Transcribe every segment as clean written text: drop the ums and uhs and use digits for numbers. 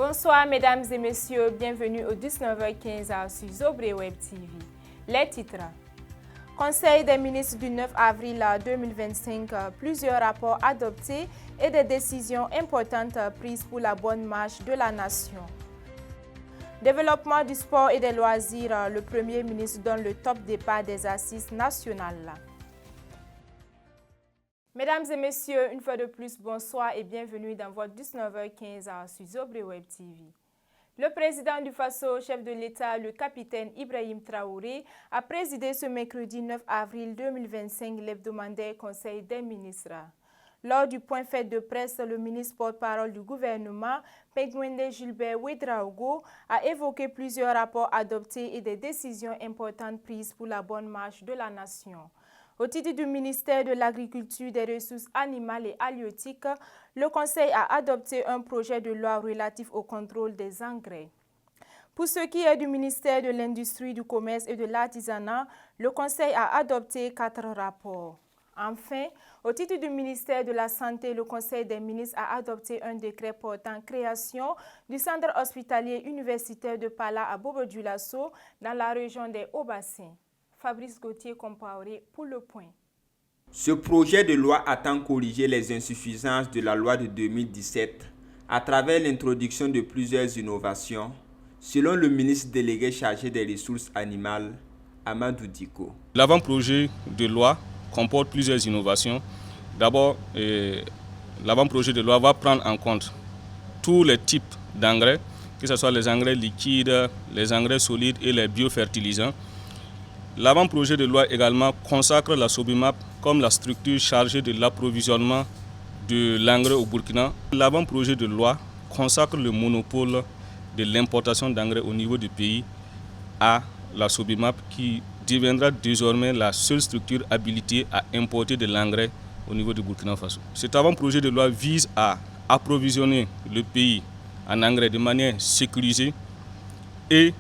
Bonsoir mesdames et messieurs, bienvenue au 19h15 sur Zobré Web TV. Les titres. Conseil des ministres du 9 avril 2025, plusieurs rapports adoptés et des décisions importantes prises pour la bonne marche de la nation. Développement du sport et des loisirs, le Premier ministre donne le top départ des assises nationales. Mesdames et messieurs, une fois de plus, bonsoir et bienvenue dans votre 19h15 sur Zobré Web TV. Le président du Faso, chef de l'État, le capitaine Ibrahim Traoré, a présidé ce mercredi 9 avril 2025 l'hebdomadaire Conseil des ministres. Lors du point fait de presse, le ministre porte-parole du gouvernement, Pegwende Gilbert Ouedraogo, a évoqué plusieurs rapports adoptés et des décisions importantes prises pour la bonne marche de la nation. Au titre du ministère de l'Agriculture, des Ressources animales et halieutiques, le Conseil a adopté un projet de loi relatif au contrôle des engrais. Pour ce qui est du ministère de l'Industrie, du Commerce et de l'Artisanat, le Conseil a adopté 4 rapports. Enfin, au titre du ministère de la Santé, le Conseil des ministres a adopté un décret portant création du centre hospitalier universitaire de Pala à Bobo-Dioulasso dans la région des Hauts-Bassins. Fabrice Gauthier Compaoré pour le point. Ce projet de loi attend corriger les insuffisances de la loi de 2017 à travers l'introduction de plusieurs innovations, selon le ministre délégué chargé des ressources animales, Amadou Diko. L'avant-projet de loi comporte plusieurs innovations. D'abord, l'avant-projet de loi va prendre en compte tous les types d'engrais, que ce soit les engrais liquides, les engrais solides et les biofertilisants. L'avant-projet de loi également consacre la SOBIMAP comme la structure chargée de l'approvisionnement de l'engrais au Burkina. L'avant-projet de loi consacre le monopole de l'importation d'engrais au niveau du pays à la SOBIMAP qui deviendra désormais la seule structure habilitée à importer de l'engrais au niveau du Burkina Faso. Cet avant-projet de loi vise à approvisionner le pays en engrais de manière sécurisée et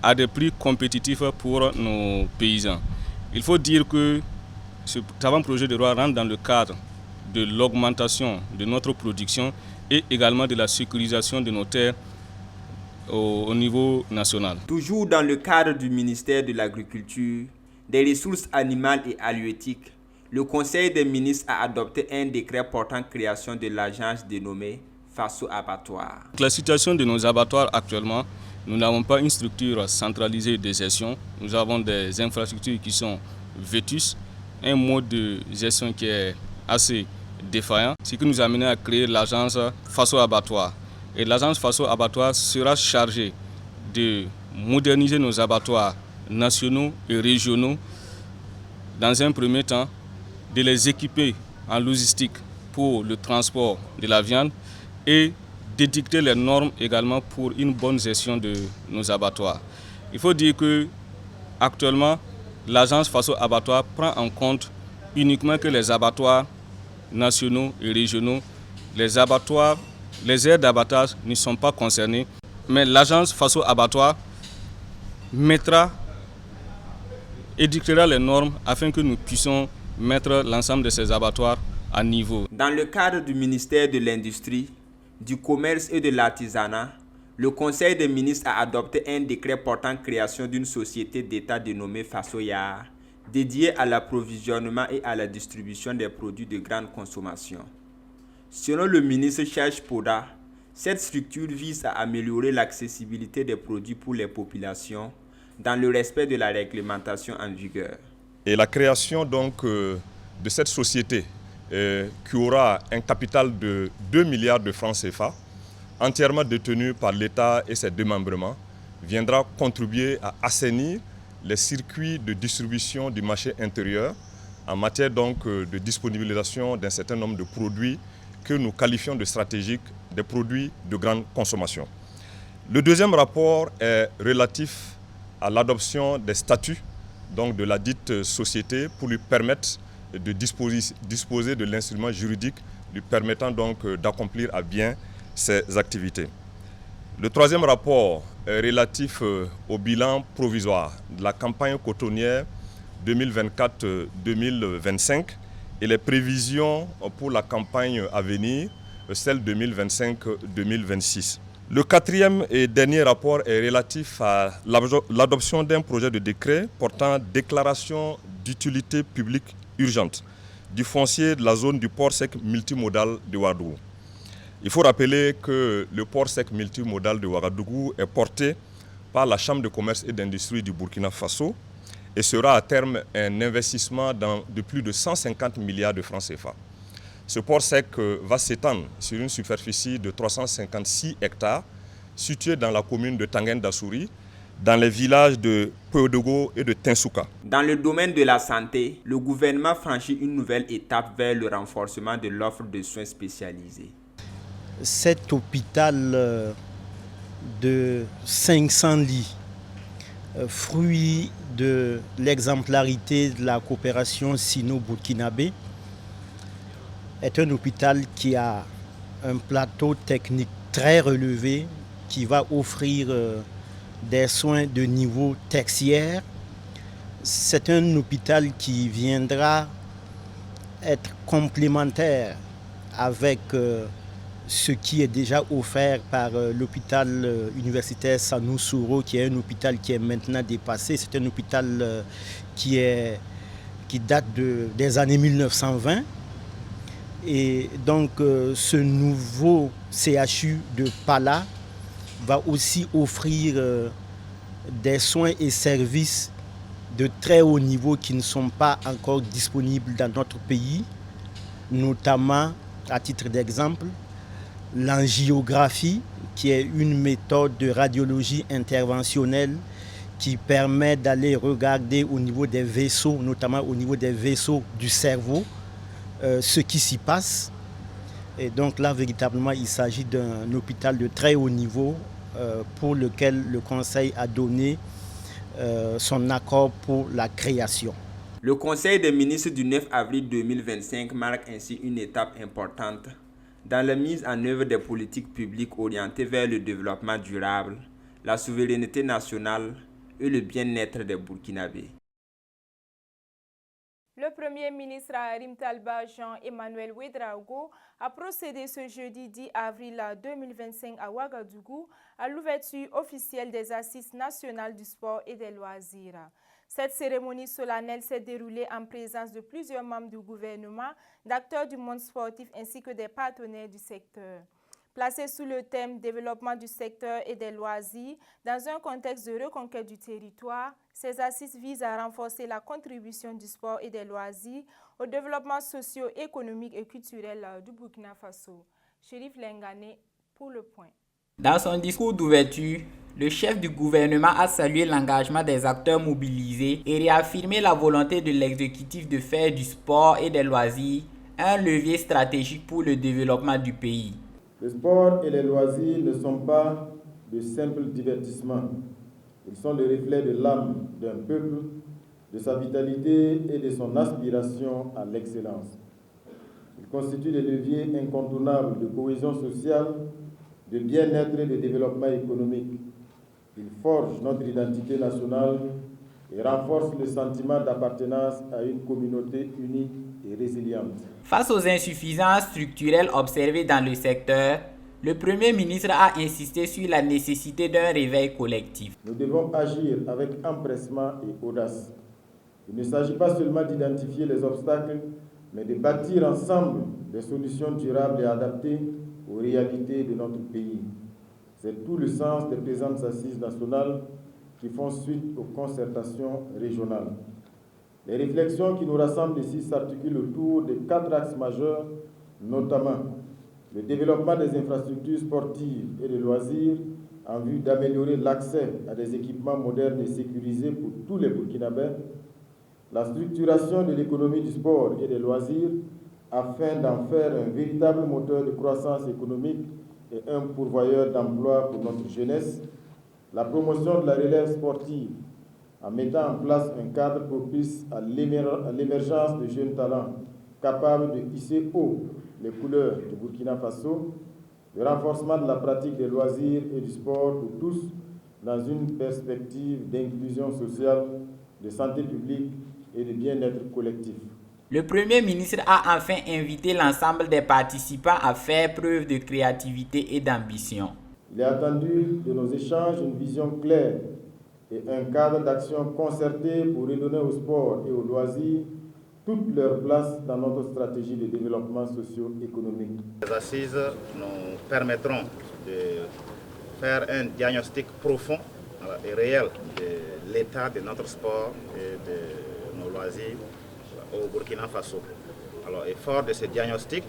à des prix compétitifs pour nos paysans. Il faut dire que cet avant-projet de loi rentre dans le cadre de l'augmentation de notre production et également de la sécurisation de nos terres au niveau national. Toujours dans le cadre du ministère de l'Agriculture, des Ressources animales et halieutiques, le Conseil des ministres a adopté un décret portant création de l'agence dénommée Faso Abattoir. La situation de nos abattoirs actuellement, nous n'avons pas une structure centralisée de gestion. Nous avons des infrastructures qui sont vétustes, un mode de gestion qui est assez défaillant, ce qui nous a amené à créer l'agence Faso Abattoir. Et l'agence Faso Abattoir sera chargée de moderniser nos abattoirs nationaux et régionaux, dans un premier temps, de les équiper en logistique pour le transport de la viande et d'édicter les normes également pour une bonne gestion de nos abattoirs. Il faut dire que actuellement, l'agence Faso Abattoir prend en compte uniquement que les abattoirs nationaux et régionaux. Les aires d'abattage ne sont pas concernées, mais l'agence Faso Abattoir édictera les normes afin que nous puissions mettre l'ensemble de ces abattoirs à niveau. Dans le cadre du ministère de l'Industrie, du Commerce et de l'Artisanat, le Conseil des ministres a adopté un décret portant création d'une société d'État dénommée Fasoyar, dédiée à l'approvisionnement et à la distribution des produits de grande consommation. Selon le ministre Serge Poda, cette structure vise à améliorer l'accessibilité des produits pour les populations dans le respect de la réglementation en vigueur. Et la création donc de cette société qui aura un capital de 2 milliards de francs CFA, entièrement détenu par l'État et ses démembrements, viendra contribuer à assainir les circuits de distribution du marché intérieur en matière donc de disponibilisation d'un certain nombre de produits que nous qualifions de stratégiques, des produits de grande consommation. Le deuxième rapport est relatif à l'adoption des statuts donc de la dite société pour lui permettre de disposer de l'instrument juridique lui permettant donc d'accomplir à bien ses activités. Le troisième rapport est relatif au bilan provisoire de la campagne cotonnière 2024-2025 et les prévisions pour la campagne à venir, celle 2025-2026. Le quatrième et dernier rapport est relatif à l'adoption d'un projet de décret portant déclaration d'utilité publique urgente du foncier de la zone du port sec multimodal de Ouagadougou. Il faut rappeler que le port sec multimodal de Ouagadougou est porté par la Chambre de commerce et d'industrie du Burkina Faso et sera à terme un investissement de plus de 150 milliards de francs CFA. Ce port sec va s'étendre sur une superficie de 356 hectares située dans la commune de Tangen-Dassouri, dans les villages de Poyodogo et de Tinsuka. Dans le domaine de la santé, le gouvernement franchit une nouvelle étape vers le renforcement de l'offre de soins spécialisés. Cet hôpital de 500 lits, fruit de l'exemplarité de la coopération sino-burkinabé, est un hôpital qui a un plateau technique très relevé qui va offrir des soins de niveau tertiaire. C'est un hôpital qui viendra être complémentaire avec ce qui est déjà offert par l'hôpital universitaire Sanou Souro, qui est un hôpital qui est maintenant dépassé. C'est un hôpital qui date des années 1920. Et donc ce nouveau CHU de Pala va aussi offrir des soins et services de très haut niveau qui ne sont pas encore disponibles dans notre pays, notamment, à titre d'exemple, l'angiographie, qui est une méthode de radiologie interventionnelle qui permet d'aller regarder au niveau des vaisseaux, notamment au niveau des vaisseaux du cerveau, ce qui s'y passe. Et donc là, véritablement, il s'agit d'un hôpital de très haut niveau pour lequel le Conseil a donné son accord pour la création. Le Conseil des ministres du 9 avril 2025 marque ainsi une étape importante dans la mise en œuvre des politiques publiques orientées vers le développement durable, la souveraineté nationale et le bien-être des Burkinabés. Le Premier ministre Harim Talba Jean-Emmanuel Ouédraogo a procédé ce jeudi 10 avril 2025 à Ouagadougou à l'ouverture officielle des Assises nationales du sport et des loisirs. Cette cérémonie solennelle s'est déroulée en présence de plusieurs membres du gouvernement, d'acteurs du monde sportif ainsi que des partenaires du secteur. Placé sous le thème « Développement du secteur et des loisirs » dans un contexte de reconquête du territoire, ces assises visent à renforcer la contribution du sport et des loisirs au développement socio-économique et culturel du Burkina Faso. Chérif Lengane pour le point. Dans son discours d'ouverture, le chef du gouvernement a salué l'engagement des acteurs mobilisés et réaffirmé la volonté de l'exécutif de faire du sport et des loisirs un levier stratégique pour le développement du pays. Le sport et les loisirs ne sont pas de simples divertissements. Ils sont le reflet de l'âme d'un peuple, de sa vitalité et de son aspiration à l'excellence. Ils constituent des leviers incontournables de cohésion sociale, de bien-être et de développement économique. Ils forgent notre identité nationale et renforcent le sentiment d'appartenance à une communauté unie et résiliente. Face aux insuffisances structurelles observées dans le secteur, le Premier ministre a insisté sur la nécessité d'un réveil collectif. Nous devons agir avec empressement et audace. Il ne s'agit pas seulement d'identifier les obstacles, mais de bâtir ensemble des solutions durables et adaptées aux réalités de notre pays. C'est tout le sens des présentes assises nationales qui font suite aux concertations régionales. Les réflexions qui nous rassemblent ici s'articulent autour de 4 axes majeurs, notamment le développement des infrastructures sportives et de loisirs en vue d'améliorer l'accès à des équipements modernes et sécurisés pour tous les Burkinabés, la structuration de l'économie du sport et des loisirs afin d'en faire un véritable moteur de croissance économique et un pourvoyeur d'emplois pour notre jeunesse, la promotion de la relève sportive en mettant en place un cadre propice à l'émergence de jeunes talents capables de hisser haut les couleurs du Burkina Faso, le renforcement de la pratique des loisirs et du sport pour tous dans une perspective d'inclusion sociale, de santé publique et de bien-être collectif. Le Premier ministre a enfin invité l'ensemble des participants à faire preuve de créativité et d'ambition. Il est attendu de nos échanges une vision claire et un cadre d'action concerté pour redonner au sport et aux loisirs toute leur place dans notre stratégie de développement socio-économique. Les assises nous permettront de faire un diagnostic profond et réel de l'état de notre sport et de nos loisirs au Burkina Faso. Alors, et fort de ce diagnostic,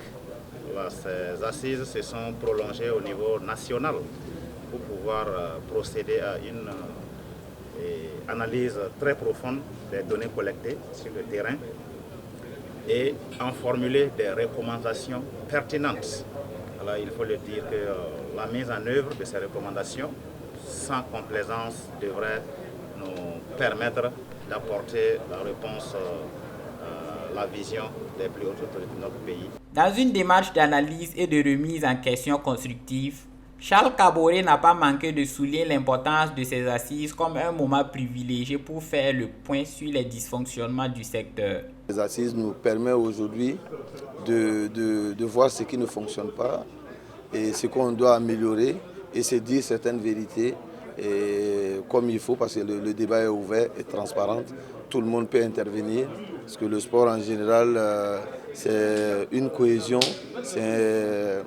ces assises se sont prolongées au niveau national pour pouvoir procéder à une analyse très profonde des données collectées sur le terrain et en formuler des recommandations pertinentes. Alors, il faut le dire que la mise en œuvre de ces recommandations, sans complaisance, devrait nous permettre d'apporter la réponse à la vision des plus hautes autorités de notre pays. Dans une démarche d'analyse et de remise en question constructive, Charles Kaboré n'a pas manqué de souligner l'importance de ces assises comme un moment privilégié pour faire le point sur les dysfonctionnements du secteur. Les assises nous permettent aujourd'hui de voir ce qui ne fonctionne pas et ce qu'on doit améliorer et se dire certaines vérités et comme il faut parce que le débat est ouvert et transparent. Tout le monde peut intervenir parce que le sport en général c'est une cohésion, c'est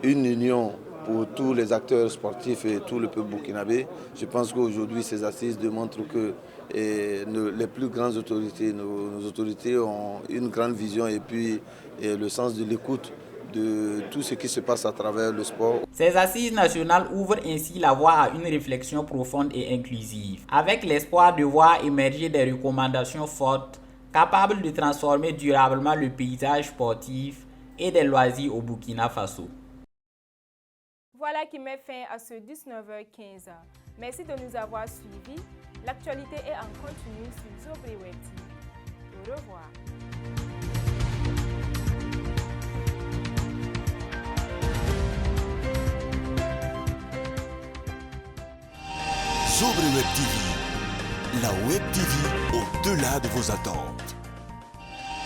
une union pour tous les acteurs sportifs et tout le peuple burkinabé. Je pense qu'aujourd'hui, ces assises démontrent que les plus grandes autorités, nos autorités ont une grande vision et puis le sens de l'écoute de tout ce qui se passe à travers le sport. Ces assises nationales ouvrent ainsi la voie à une réflexion profonde et inclusive, avec l'espoir de voir émerger des recommandations fortes capables de transformer durablement le paysage sportif et des loisirs au Burkina Faso. Voilà qui met fin à ce 19h15. Merci de nous avoir suivis. L'actualité est en continu sur Zobré Web TV. Au revoir. Zobré Web TV, la Web TV au-delà de vos attentes.